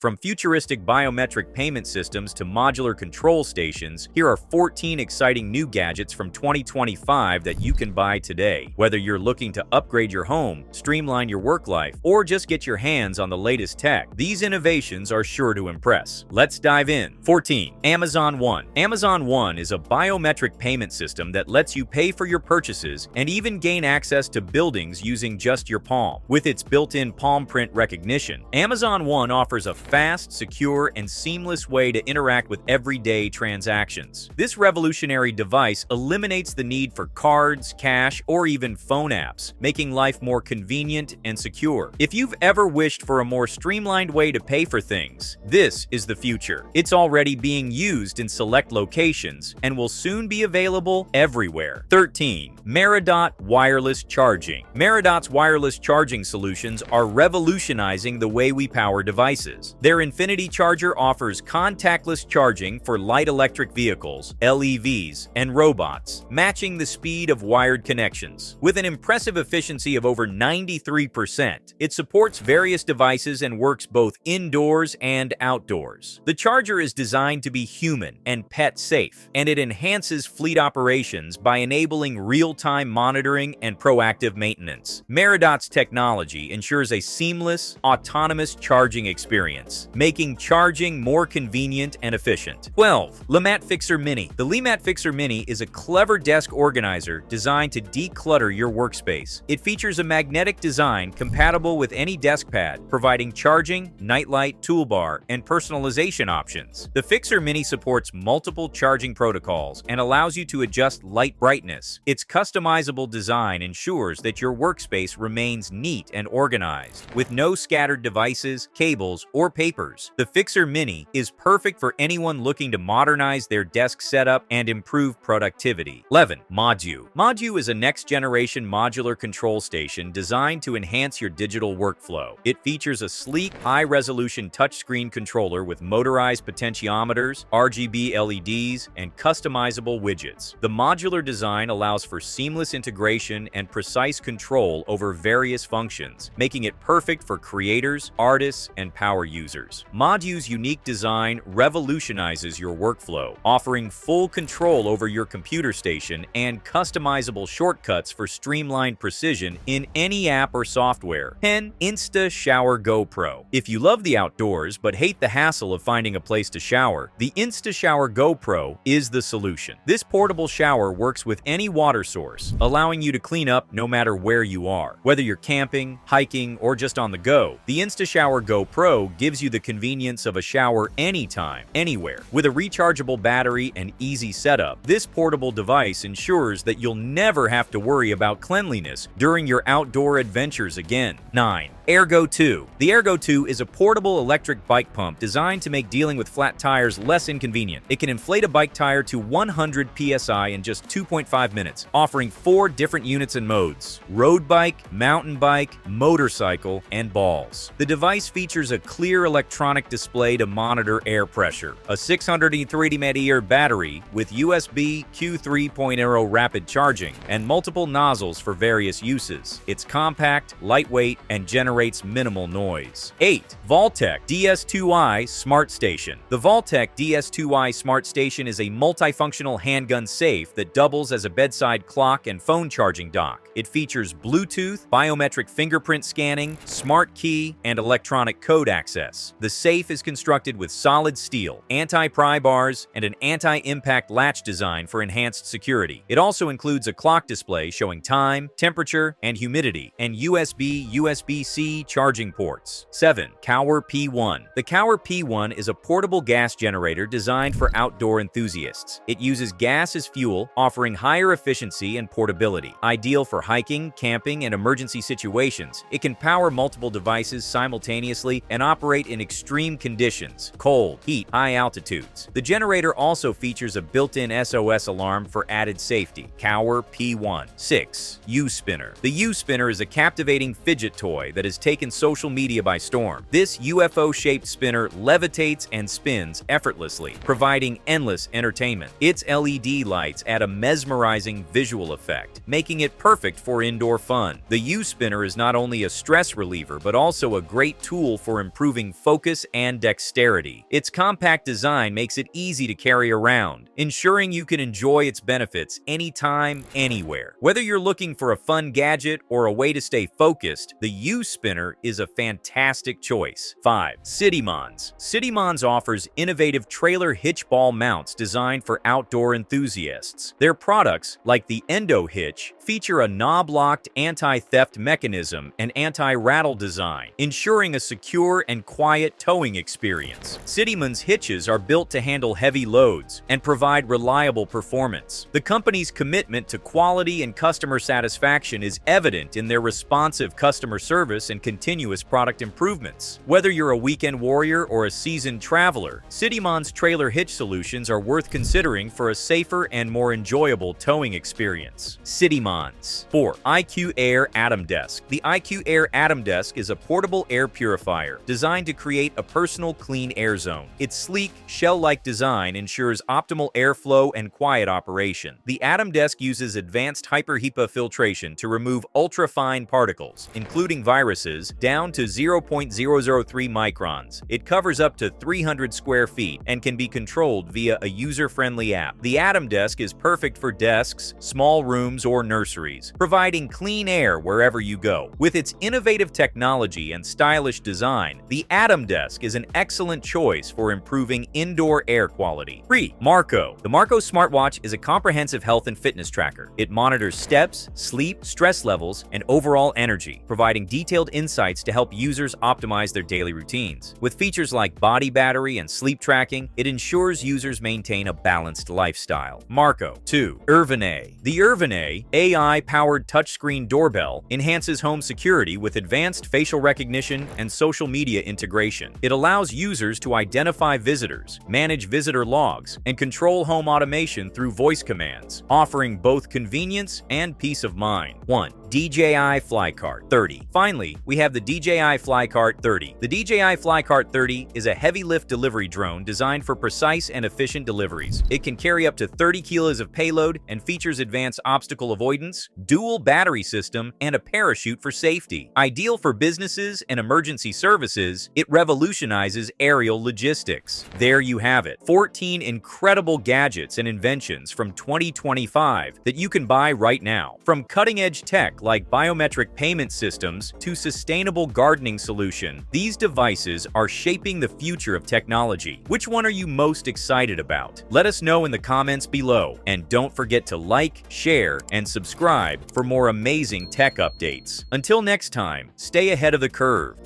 From futuristic biometric payment systems to modular control stations, here are 14 exciting new gadgets from 2025 that you can buy today. Whether you're looking to upgrade your home, streamline your work life, or just get your hands on the latest tech, these innovations are sure to impress. Let's dive in. 14. Amazon One. Amazon One is a biometric payment system that lets you pay for your purchases and even gain access to buildings using just your palm. With its built-in palm print recognition, Amazon One offers a fast, secure, and seamless way to interact with everyday transactions. This revolutionary device eliminates the need for cards, cash, or even phone apps, making life more convenient and secure. If you've ever wished for a more streamlined way to pay for things, this is the future. It's already being used in select locations and will soon be available everywhere. 13. Meredot wireless charging. Meredot's wireless charging solutions are revolutionizing the way we power devices. Their Infinity Charger offers contactless charging for light electric vehicles, LEVs, and robots, matching the speed of wired connections. With an impressive efficiency of over 93%, it supports various devices and works both indoors and outdoors. The charger is designed to be human and pet safe, and it enhances fleet operations by enabling real-time monitoring and proactive maintenance. Meredot's technology ensures a seamless, autonomous charging experience, making charging more convenient and efficient. 12. LeMat Fixer Mini. The LeMat Fixer Mini is a clever desk organizer designed to declutter your workspace. It features a magnetic design compatible with any desk pad, providing charging, nightlight, toolbar, and personalization options. The Fixer Mini supports multiple charging protocols and allows you to adjust light brightness. Its customizable design ensures that your workspace remains neat and organized, with no scattered devices, cables, or papers. The Fixer Mini is perfect for anyone looking to modernize their desk setup and improve productivity. 11. Modue. Modue is a next-generation modular control station designed to enhance your digital workflow. It features a sleek, high-resolution touchscreen controller with motorized potentiometers, RGB LEDs, and customizable widgets. The modular design allows for seamless integration and precise control over various functions, making it perfect for creators, artists, and power users. Modue's unique design revolutionizes your workflow, offering full control over your computer station and customizable shortcuts for streamlined precision in any app or software. 10. InstaShower GoPro. If you love the outdoors but hate the hassle of finding a place to shower, the InstaShower GoPro is the solution. This portable shower works with any water source, allowing you to clean up no matter where you are. Whether you're camping, hiking, or just on the go, the InstaShower GoPro gives you the convenience of a shower anytime, anywhere. With a rechargeable battery and easy setup, this portable device ensures that you'll never have to worry about cleanliness during your outdoor adventures again. 9. AirGo Ⅱ. The AirGo Ⅱ is a portable electric bike pump designed to make dealing with flat tires less inconvenient. It can inflate a bike tire to 100 psi in just 2.5 minutes, offering 4 different units and modes: road bike, mountain bike, motorcycle, and balls. The device features a clear electronic display to monitor air pressure, a 630 mAh battery with USB Q 3.0 rapid charging, and multiple nozzles for various uses. It's compact, lightweight, and generates minimal noise. 8. Vaultek DS2i Smart Station. The Vaultek DS2i Smart Station is a multifunctional handgun safe that doubles as a bedside clock and phone charging dock. It features Bluetooth, biometric fingerprint scanning, smart key, and electronic code access. The safe is constructed with solid steel, anti-pry bars, and an anti-impact latch design for enhanced security. It also includes a clock display showing time, temperature, and humidity, and USB-C charging ports. 7. Kowwer P1. The Kowwer P1 is a portable gas generator designed for outdoor enthusiasts. It uses gas as fuel, offering higher efficiency and portability. Ideal for hiking, camping, and emergency situations, it can power multiple devices simultaneously and operate in extreme conditions: cold, heat, high altitudes. The generator also features a built-in SOS alarm for added safety. Kowwer P1. 6. U-Spinner. The U-Spinner is a captivating fidget toy that is has taken social media by storm. This UFO-shaped spinner levitates and spins effortlessly, providing endless entertainment. Its LED lights add a mesmerizing visual effect, making it perfect for indoor fun. The U-spinner is not only a stress reliever, but also a great tool for improving focus and dexterity. Its compact design makes it easy to carry around, ensuring you can enjoy its benefits anytime, anywhere. Whether you're looking for a fun gadget or a way to stay focused, the U-spinner is a fantastic choice. 5. Citymons. Citymons offers innovative trailer hitch ball mounts designed for outdoor enthusiasts. Their products, like the Endo hitch, feature a knob-locked anti-theft mechanism and anti-rattle design, ensuring a secure and quiet towing experience. Citymons hitches are built to handle heavy loads and provide reliable performance. The company's commitment to quality and customer satisfaction is evident in their responsive customer service and continuous product improvements. Whether you're a weekend warrior or a seasoned traveler, Citymons trailer hitch solutions are worth considering for a safer and more enjoyable towing experience. Citymons. 4. IQAir Atem Desk. The IQAir Atem Desk is a portable air purifier designed to create a personal clean air zone. Its sleek, shell-like design ensures optimal airflow and quiet operation. The Atem Desk uses advanced hyper-HEPA filtration to remove ultra-fine particles, including viruses, down to 0.003 microns. It covers up to 300 square feet and can be controlled via a user-friendly app. The Atem Desk is perfect for desks, small rooms, or nurseries, providing clean air wherever you go. With its innovative technology and stylish design, the Atem Desk is an excellent choice for improving indoor air quality. 3. Marco. The Marco smartwatch is a comprehensive health and fitness tracker. It monitors steps, sleep, stress levels, and overall energy, providing detailed insights to help users optimize their daily routines. With features like body battery and sleep tracking, it ensures users maintain a balanced lifestyle. Marco. 2. Irvinei. The Irvinei AI-powered touchscreen doorbell enhances home security with advanced facial recognition and social media integration. It allows users to identify visitors, manage visitor logs, and control home automation through voice commands, offering both convenience and peace of mind. 1. DJI FlyCart 30. Finally, we have the DJI FlyCart 30. The DJI FlyCart 30 is a heavy-lift delivery drone designed for precise and efficient deliveries. It can carry up to 30 kilos of payload and features advanced obstacle avoidance, dual battery system, and a parachute for safety. Ideal for businesses and emergency services, it revolutionizes aerial logistics. There you have it. 14 incredible gadgets and inventions from 2025 that you can buy right now. From cutting-edge tech like biometric payment systems to sustainable gardening solution, these devices are shaping the future of technology. Which one are you most excited about? Let us know in the comments below, and don't forget to like, share, and subscribe for more amazing tech updates. Until next time, stay ahead of the curve.